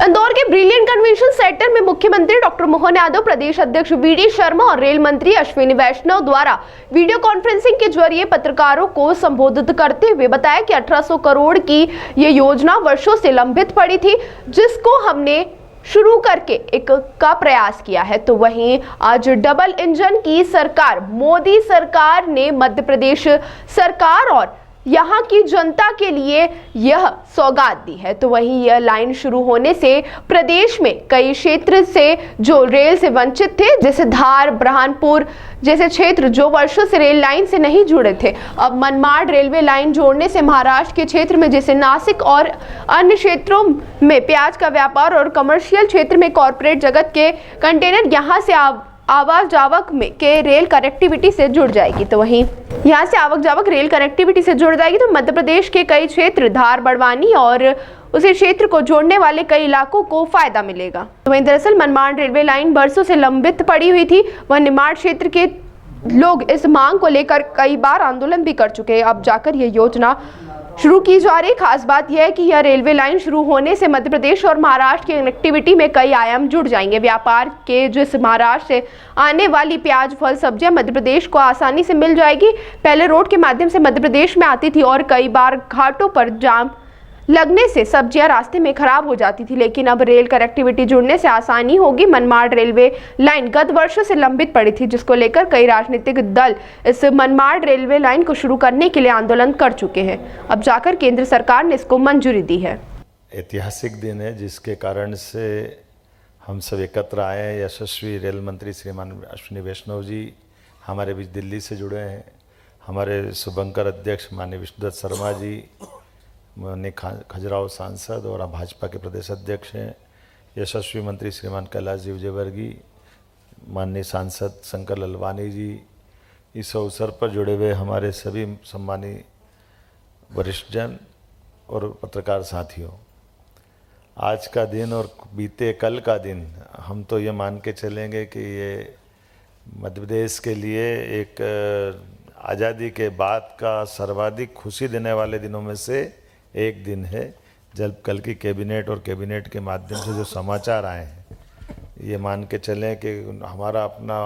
इंदौर के brilliant convention centre में मुख्यमंत्री डॉक्टर मोहन यादव, प्रदेश अध्यक्ष वी.डी. शर्मा और रेल मंत्री अश्विनी वैष्णव द्वारा वीडियो कॉन्फ्रेंसिंग के जरिए पत्रकारों को संबोधित करते हुए बताया कि 1800 करोड़ की ये योजना वर्षों से लंबित पड़ी थी, जिसको हमने शुरू करके एक का प्रयास किया है। तो वहीं आज डबल इंजन की सरकार मोदी सरकार ने मध्य प्रदेश सरकार और यहाँ की जनता के लिए यह सौगात दी है। तो वहीं यह लाइन शुरू होने से प्रदेश में कई क्षेत्र से जो रेल से वंचित थे, जैसे धार, बुरहानपुर जैसे क्षेत्र जो वर्षों से रेल लाइन से नहीं जुड़े थे, अब मनमाड़ रेलवे लाइन जोड़ने से महाराष्ट्र के क्षेत्र में जैसे नासिक और अन्य क्षेत्रों में प्याज का व्यापार और कमर्शियल क्षेत्र में कॉरपोरेट जगत के कंटेनर यहाँ से आवाज जावक में के रेल कनेक्टिविटी से जुड़ जाएगी। तो वहीं यहाँ से आवक जावक रेल कनेक्टिविटी से जुड़ जाएगी तो मध्य प्रदेश के कई क्षेत्र, धार, बड़वानी और उसी क्षेत्र को जोड़ने वाले कई इलाकों को फायदा मिलेगा। तो वहीं दरअसल मनमाड़ रेलवे लाइन बरसों से लंबित पड़ी हुई थी। वह निमाड़ क्षेत्र के लोग इस मांग को लेकर कई बार आंदोलन भी कर चुके हैं। अब जाकर यह योजना शुरू की जा रही। खास बात यह है कि यह रेलवे लाइन शुरू होने से मध्य प्रदेश और महाराष्ट्र की कनेक्टिविटी में कई आयाम जुड़ जाएंगे। व्यापार के जिस महाराष्ट्र से आने वाली प्याज, फल, सब्जियां मध्य प्रदेश को आसानी से मिल जाएगी। पहले रोड के माध्यम से मध्य प्रदेश में आती थी और कई बार घाटों पर जाम लगने से सब्जियां रास्ते में खराब हो जाती थी, लेकिन अब रेल कनेक्टिविटी जुड़ने से आसानी होगी। मनमाड़ रेलवे लाइन गत वर्षों से लंबित पड़ी थी, जिसको लेकर कई राजनीतिक दल इस मनमाड़ रेलवे लाइन को शुरू करने के लिए आंदोलन कर चुके हैं। अब जाकर केंद्र सरकार ने इसको मंजूरी दी है। ऐतिहासिक दिन है जिसके कारण से हम सब एकत्र आए हैं। यशस्वी रेल मंत्री श्रीमान अश्विनी वैष्णव जी हमारे बीच दिल्ली से जुड़े हैं। हमारे शुभंकर अध्यक्ष माननीय विष्णुदत्त शर्मा जी, माननीय खजुराहो सांसद और भाजपा के प्रदेश अध्यक्ष हैं। यशस्वी मंत्री श्रीमान कैलाश जी विजयवर्गीय, माननीय सांसद शंकर ललवानी जी, इस अवसर पर जुड़े हुए हमारे सभी सम्मानीय वरिष्ठजन और पत्रकार साथियों, आज का दिन और बीते कल का दिन हम तो ये मान के चलेंगे कि ये मध्य प्रदेश के लिए एक आज़ादी के बाद का सर्वाधिक खुशी देने वाले दिनों में से एक दिन है, जब कल की कैबिनेट और कैबिनेट के माध्यम से जो समाचार आए हैं, ये मान के चलें कि हमारा अपना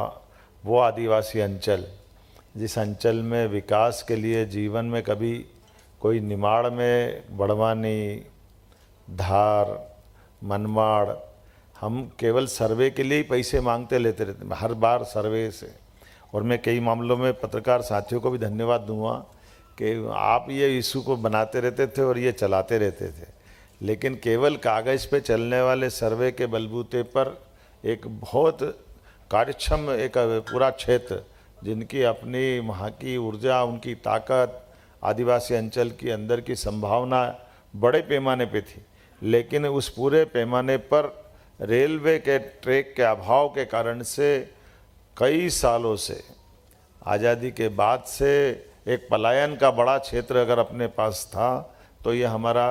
वो आदिवासी अंचल, जिस अंचल में विकास के लिए जीवन में कभी कोई निमाड़ में, बड़वानी, धार, मनमाड़, हम केवल सर्वे के लिए ही पैसे मांगते लेते रहते हर बार सर्वे से। और मैं कई मामलों में पत्रकार साथियों को भी धन्यवाद दूंगा कि आप ये इशू को बनाते रहते थे और ये चलाते रहते थे, लेकिन केवल कागज़ पे चलने वाले सर्वे के बलबूते पर एक बहुत कार्यक्षम एक पूरा क्षेत्र, जिनकी अपनी वहाँ की ऊर्जा, उनकी ताकत, आदिवासी अंचल की अंदर की संभावना बड़े पैमाने पे थी, लेकिन उस पूरे पैमाने पर रेलवे के ट्रैक के अभाव के कारण से कई सालों से, आज़ादी के बाद से एक पलायन का बड़ा क्षेत्र अगर अपने पास था तो ये हमारा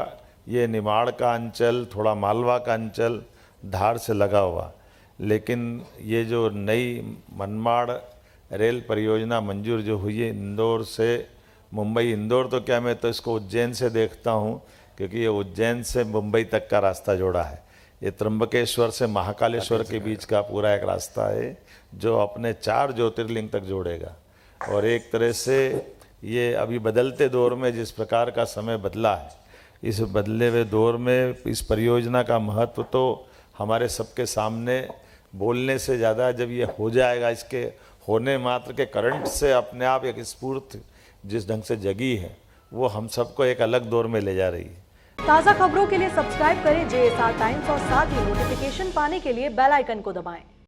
ये निमाड़ का अंचल, थोड़ा मालवा का अंचल, धार से लगा हुआ। लेकिन ये जो नई मनमाड़ रेल परियोजना मंजूर जो हुई है इंदौर से मुंबई, इंदौर तो क्या, मैं तो इसको उज्जैन से देखता हूँ, क्योंकि ये उज्जैन से मुंबई तक का रास्ता जोड़ा है। ये त्र्यंबकेश्वर से महाकालेश्वर के बीच का पूरा एक रास्ता है जो अपने 4 ज्योतिर्लिंग तक जोड़ेगा। और एक तरह से ये अभी बदलते दौर में जिस प्रकार का समय बदला है, इस बदले हुए दौर में इस परियोजना का महत्व तो हमारे सबके सामने बोलने से ज़्यादा जब ये हो जाएगा, इसके होने मात्र के करंट से अपने आप एक स्फूर्ति जिस ढंग से जगी है, वो हम सबको एक अलग दौर में ले जा रही है। ताज़ा खबरों के लिए सब्सक्राइब करें JSR टाइम्स और साथ ही नोटिफिकेशन पाने के लिए बेल आइकन को दबाएं।